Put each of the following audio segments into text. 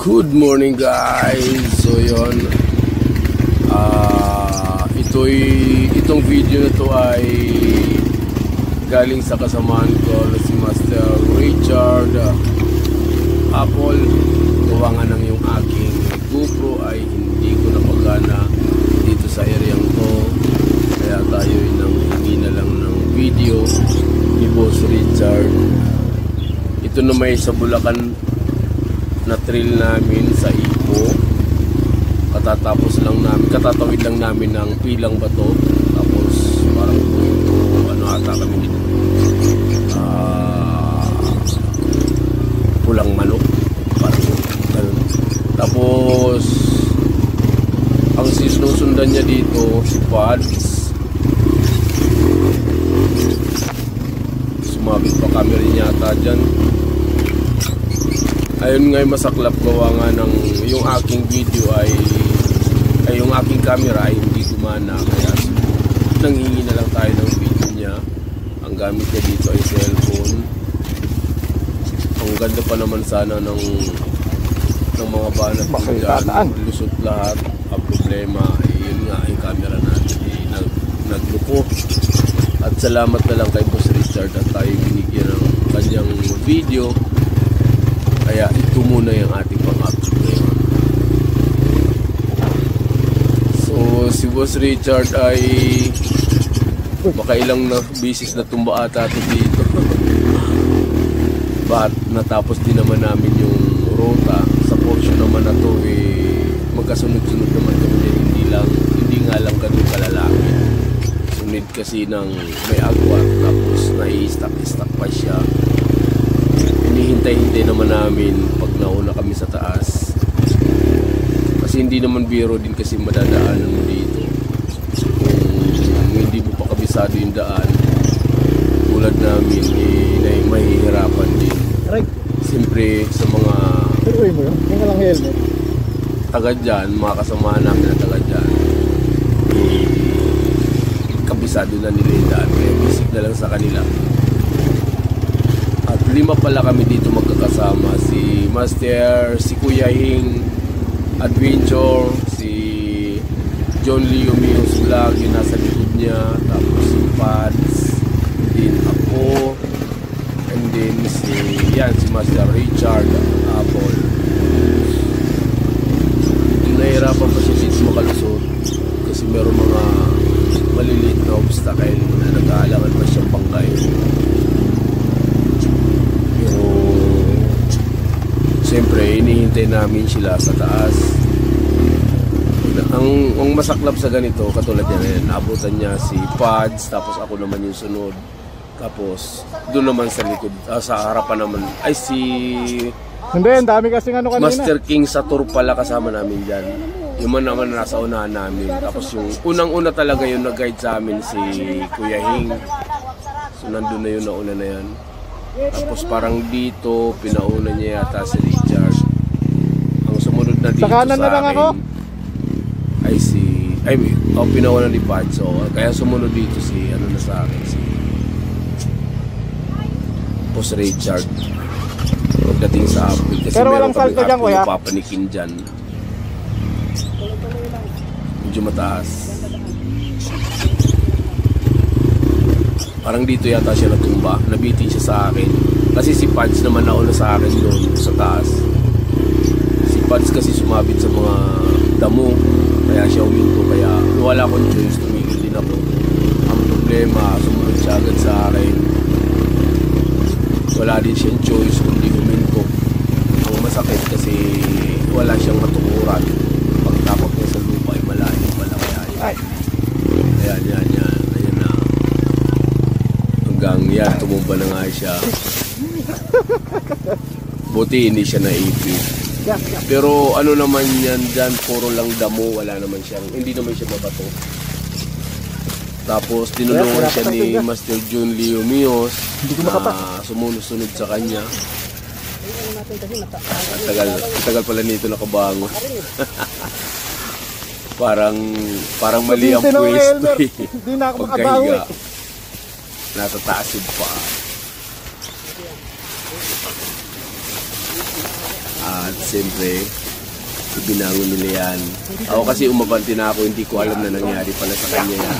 Good morning guys. So yun, itong video na to ay galing sa kasamaan ko na si Master Richard Apple. Gawa nga ng yung aking GoPro ay hindi ko napagana dito sa area to, kaya tayo hingi na lang ng video ni Boss Richard. Ito na may sa Bulacan na trail namin sa Ipo. Katatawid lang namin ng Pilang Bato. Tapos parang ata kami dito, Pulang Manok, parang ganun. Tapos ang sinusundan niya dito si Pads. Sumabit pa kami rin yata dyan. Ayun nga, masaklap gawa nga ng yung aking video ay yung aking camera ay hindi gumana, kaya nanghingi na lang tayo ng video niya. Ang gamit niya dito ay cellphone. Ang ganda pa naman sana ng mga banat dyan, lusot lahat. Ang problema ay yun nga, yung camera natin nagluko. At salamat na lang kay Boss Richard at tayo binigyan ng kanyang video. Kaya ito muna yung ating pang-upload ngayon. So si Boss Richard ay makailang na bisis na tumba ata ito dito. But natapos din naman namin yung rota. Sa portion naman na to magkasunod-sunod naman kami. Hindi nga lang ganun kalalaki. Sunod kasi ng may agwat, tapos nai-stack pa siya. Hinihintay naman namin pag nauna kami sa taas, kasi hindi naman biro din kasi madadaanan mo dito kung hindi mo pa kabisado yung daan. Tulad namin mahihirapan din. Siyempre sa mga taga dyan, mga kasama namin na taga dyan, kabisado na nila yung daan, kaya bisik na lang sa kanila. At 5 pala kami dito magkakasama, si Master, si Kuya Hing Adventure, si John Leo Mios Vlog, yung nasa likod niya, tapos si Pads, din ako, and then si Master Richard Apple. Nahirapan pa siya dito makalusot kasi meron mga maliliit na obstacle na nag-aalangan pa siyang bangkay. Siyempre, inihintay namin sila sa taas. Ang masaklap sa ganito, katulad yan, naabutan niya si Pads, tapos ako naman yung sunod. Tapos, doon naman sa likod, sa harapan naman, ay si... Hindi, ang dami kasi kanina. Master King sa tour pala kasama namin dyan. Yung man naman nasa unahan namin. Tapos yung unang-una talaga yung nag-guide sa amin si Kuya Hing. So, nandun na yun, nauna na yan. Tapos parang dito pinauna niya yata si Richard. Ang sumunod na dito sa akin ay pinauna ni Pads. So, kaya sumunod dito si na sa akin, si Boss Richard. Pagdating sa Apple, kasi pero walang salto dyan, kuya. Papanikin dyan. Medyo mataas. Parang dito yata siya natumba, nabitin siya sa akin. Kasi si Pads naman nauna sa akin doon sa taas. Si Pads kasi sumabit sa mga damo, kaya siya uminto. Kaya wala akong choice, tumigil din ako. Ang problema, sumunod siya agad sa akin. Wala din siyang choice kundi uminto. Ang masakit kasi wala siyang matukuran. Pagtapok niya sa lupa ay malayo pala. Kaya yan na. Hanggang yan, tumumba na nga siya. Buti hindi siya naipit. Pero ano naman yan dyan, puro lang damo, wala naman siyang, hindi naman siya mabato. Tapos tinulungan siya ni Master John Leo Mios na sumunod sa kanya. Tagal pala nito nakabangon. parang mali ang pwesto. Hindi na ako makabawi. Nasa taas yung pa. At siyempre, ibinangon nila yan. Ako kasi umabante na ako, hindi ko alam na nangyari pala sa kanya yan.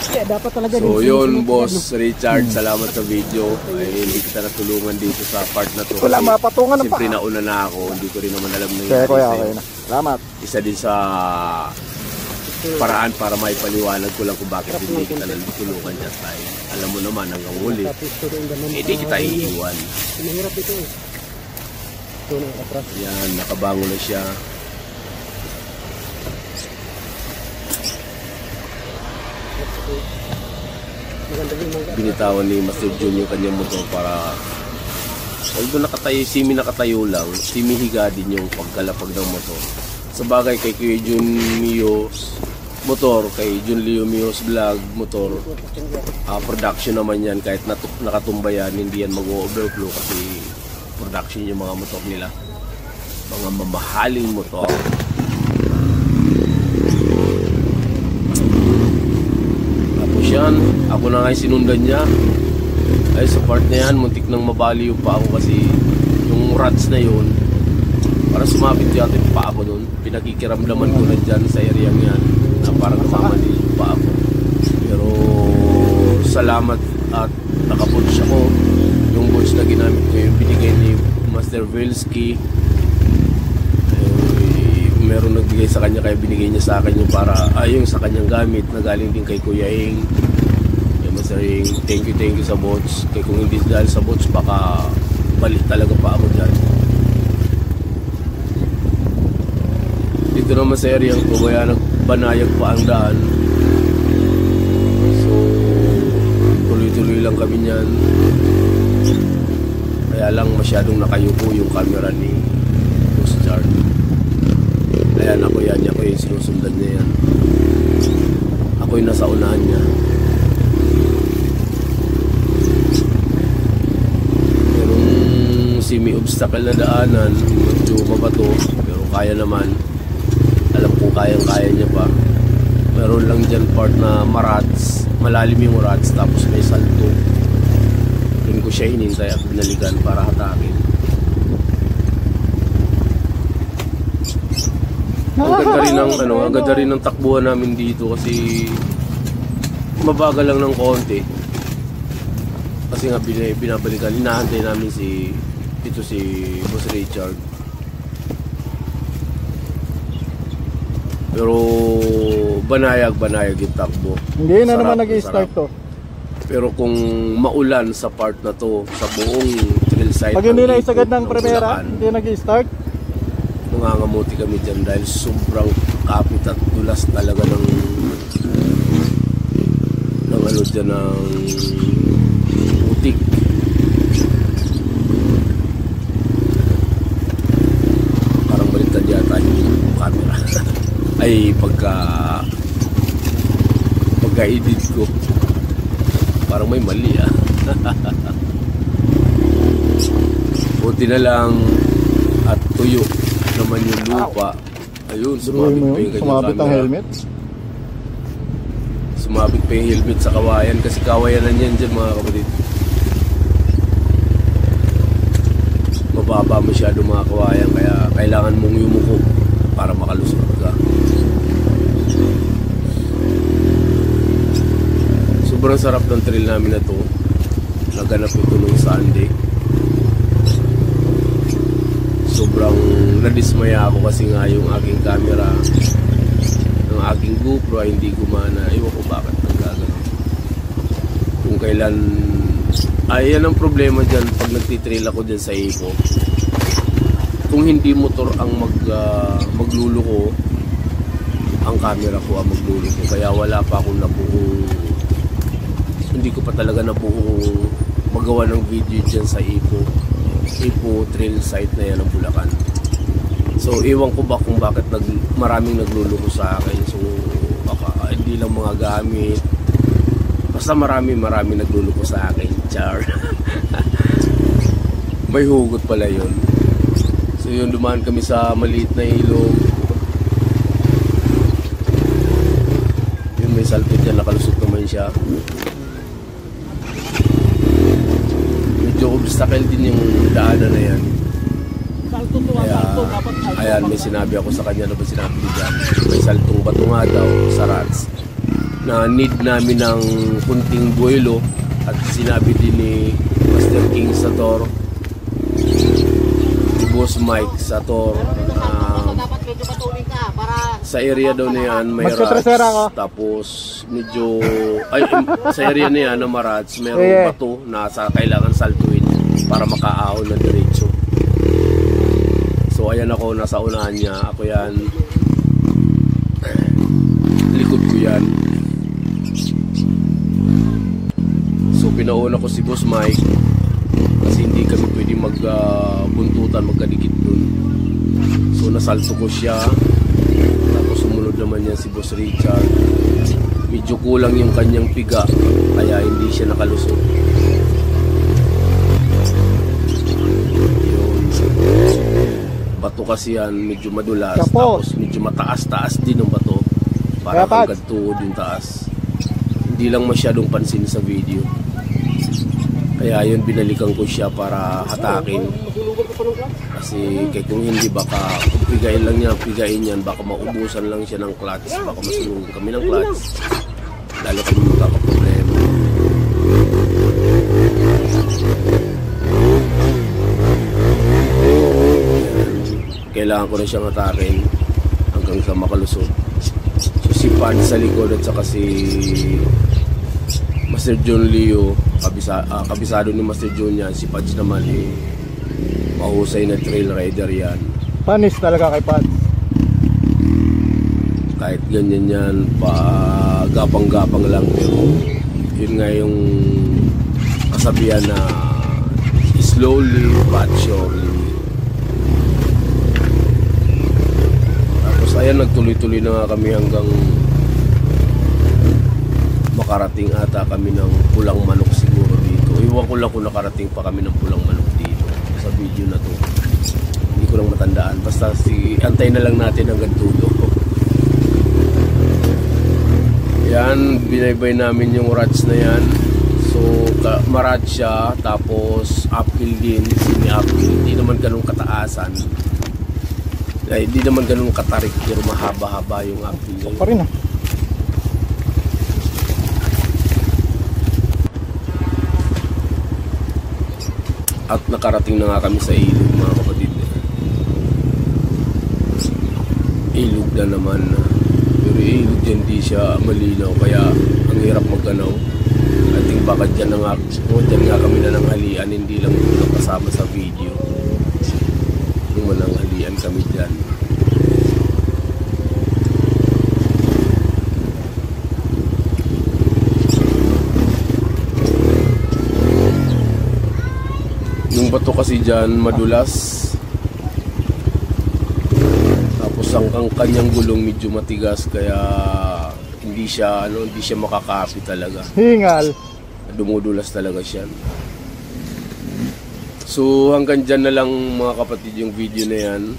Kaya dapat talaga So yun, Boss Richard, salamat sa video. Ay, hindi kita natulungan dito sa part na to. Wala, mapatungan na pa. Siyempre nauna na ako, hindi ko rin naman alam na Kaya kuya, sa'yo. okay na. Salamat. Isa din sa paraan para maipaliwanag ko lang kung bakit hindi kita natulungan dyan tayo. Alam mo naman, hanggang huli, hindi kita iiwan. Mahirap ito eh. Ito na atras. Yan, nakabango na siya. Binitawan ni Master Jun yung kanyang motor para although nakatayo, nakatayo lang, higa din yung pagkalapag ng motor. Sa bagay kay Kuya Jun Mio's motor, kay Jun Leo Mio's vlog motor, production naman yan, kahit nakatumba yan, hindi yan mag-overflow kasi production yung mga motor nila, mga mamahaling motor. Tapos yan, ako na nga sinundan niya. Ay sa part na yan, muntik nang mabaliw pa ako kasi yung rods na yun, para sumabit yata yung pa ako nun. Pinakikiramdaman ko na dyan sa area yan na parang namamanil yung pa ako. Pero salamat at nakapunch ako. Yung bolts na ginamit ko, yung binigay ni Master Vilsky, meron nagbigay sa kanya kaya binigay niya sa akin yung para yung sa kanyang gamit na galing din kay Kuya Ing. Kaya Master Ing, thank you sa bots. Kaya kung hindi dahil sa bots, baka balik talaga pa ako dyan. Dito naman sa area ko, kaya nagbanayag pa ang daan. So tuloy-tuloy lang kami niyan. Kaya lang masyadong nakayuko yung camera ni Boss Char. Ayan ako yan, ako yung sinusundan niya yan. Ako yung nasa unahan niya. Merong semi-obstacle na daanan, medyo mabato, pero kaya naman. Alam kong kayang-kaya niya pa. Meron lang dyan part na marats, malalim yung marats, tapos may salto. Doon ko siya hinintay at binalikan para hatakin. Ang ganda rin ng ang ganda rin ng takbuhan namin dito kasi mabagal lang ng konti. Kasi nga binabalikan, inaantay namin si Boss Richard. Pero banayag yung takbo. Hindi na Sarap, naman nag-i-start sarap. to. Pero kung maulan sa part na to, sa buong trail side Pag hindi na Ipo, isagad ng primera, Bulacan, hindi nag-i-start. nangangamuti kami dyan dahil sobrang kapit at dulas talaga ng ano dyan ng putik. Parang baliktad yata yung camera. Ay pagka-edit ko parang may mali buti na lang at tuyo naman yung lupa. Ayun, sumabit pa yung kanyang Sumabit ang camera. helmet. Sumabit pa yung helmet sa kawayan kasi kawayanan yan dyan mga kapatid. Mababa masyado mga kawayan kaya kailangan mong yumuko para makalusot ka. Sobrang sarap ng trail namin na to. Naganap ito nung Sunday. Sobrang nadismaya ako kasi nga yung aking camera ng aking GoPro ay hindi gumana. Ewan ko bakit nagkagano. Kung kailan yan ang problema dyan pag nagtitrail ako dyan sa Ipo. Kung hindi motor ang magluluko, ang camera ko ang magluluko. Kaya wala pa akong nabuong, hindi ko pa talaga nabuong magawa ng video dyan sa Ipo trail site na yan ng Bulacan. So iwan ko ba kung bakit maraming nagluluko sa akin. So baka hindi lang mga gamit, basta marami nagluluko sa akin. Char. May hugot pala yun. So yun, dumaan kami sa maliit na ilog. Yun, may salpit dyan, nakalusot naman siya. Medyo obstacle din yung daanan na yan. ayan, may sinabi ako sa kanya, ano ba sinabi niya dyan? May saltong bato nga daw sa rats na need namin ng kunting buwelo, at sinabi din ni Master King Sator, ni Boss Mike Sator, sa area daw na yan may rats, tapos medyo sa area na yan na marats, mayroong bato na kailangan saltuin para makaahon na diretso. So ayan ako, nasa unahan niya, ako yan, likod ko yan. So pinauna ko si Boss Mike kasi hindi kami pwede magbuntutan, magkadikit dun. So nasalto ko siya, tapos sumunod naman niya si Boss Richard. Medyo kulang yung kanyang piga kaya hindi siya nakalusot. Bato kasi yan, medyo madulas, tapos medyo mataas-taas din ang bato, parang hanggang tuhod yung taas. Hindi lang masyadong pansin sa video, kaya yun binalikan ko siya para hatakin. Kasi kung hindi, baka kung pigain lang niya, pigain yan, baka maubusan lang siya ng clutch, baka masulungan kami ng clutch, lalo kami magkakaproblema. Kailangan ko na siyang atakin hanggang sa makalusot. So si Pan sa likod at saka si Master John Leo, kabisado ni Master John yan. Si Pads naman mahusay na trail rider yan. Panis talaga kay Pads. Kahit ganyan yan, gapang-gapang lang, pero yun nga yung kasabihan na slowly but surely. Ayan, nagtuloy-tuloy na nga kami hanggang makarating ata kami ng Pulang Manok siguro dito. Iwan ko lang kung nakarating pa kami ng Pulang Manok dito sa video na to. Hindi ko lang matandaan. Basta antay na lang natin hanggang dulo. Yan, binaybay namin yung rats na yan. So, marats siya, tapos uphill din, semi-uphill. Hindi naman ganun kataasan. Ay, hindi naman ganun katarik, pero mahaba-haba yung uphill. So pa rin At nakarating na nga kami sa ilog, mga kapatid. Ilog na naman. Pero ilog dyan di siya malinaw, kaya ang hirap maganaw. I think baka dyan nga kami na nanghalian, hindi lang kasama sa video. Yung mananghalian kami dyan. Yung bato kasi dyan madulas, tapos ang kanyang gulong medyo matigas, kaya hindi siya makakapi talaga. Hingal. Dumudulas talaga siya. So hanggang dyan na lang mga kapatid yung video na yan.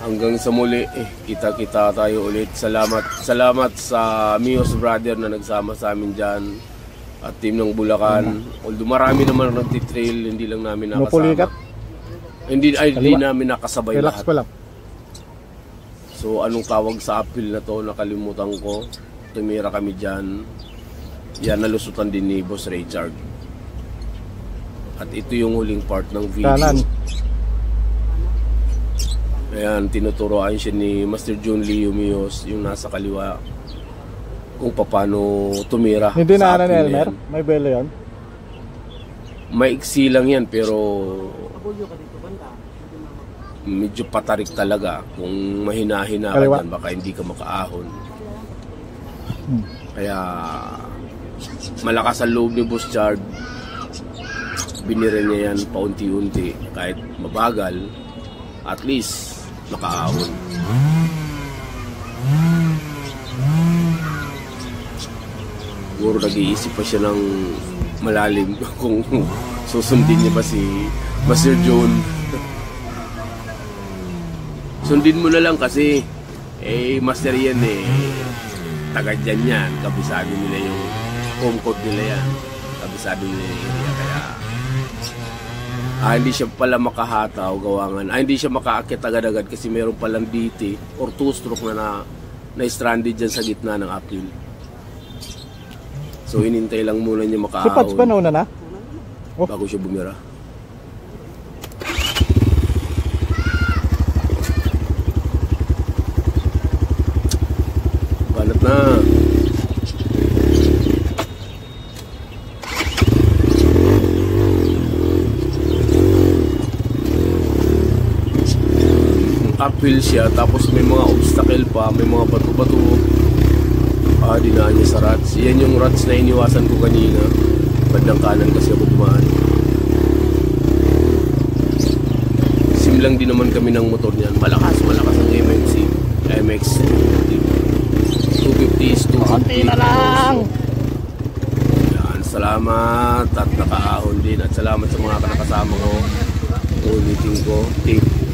Hanggang sa muli, kita-kita tayo ulit. Salamat sa Mios Brother na nagsama sa amin dyan, at team ng Bulacan. Although marami naman nagtitrail, hindi lang namin nakasama. Hindi namin nakasabay relax lahat. Pa lang. So anong tawag sa uphill na to, nakalimutan ko. Tumira kami dyan. Yan, nalusutan din ni Boss Richard. At ito yung huling part ng video. Kanan. Ayan, tinuturoan siya ni Master John Leo Mios, yung nasa kaliwa, kung paano tumira. Hindi na ni Elmer? May belo yun? Maiksi lang yan, pero medyo patarik talaga. Kung mahina-hina ka dyan, baka hindi ka makaahon. Kaya malakas ang loob ni Boss Chard. Binira niya yan paunti-unti, kahit mabagal, at least makaahon. Siguro nag-iisip pa siya ng malalim kung susundin niya ba si Master John. Sundin mo na lang kasi Master yan taga dyan yan, kabisado nila yung home code nila yan, kabisado nila yung area, kaya Hindi siya pala makahataw gawangan. Hindi siya makaakyat agad-agad kasi meron palang DT or two-stroke na stranded dyan sa gitna ng uphill. So inintay lang muna niya Si Pats ba makaahon nauna na? bago siya bumira. Banat na. Uphill siya, tapos may mga obstacle pa, may mga bato-bato. Dinaan niya sa ruts. Yan yung ruts na iniwasan ko kanina. Bandang kanan kasi ako dumaan. Sim lang din naman kami ng motor niyan. Malakas ang MX 250 is 250. Konti na lang! Yan, salamat at nakaahon din. At salamat sa mga nakasama ko. Ulitin ko. Tape.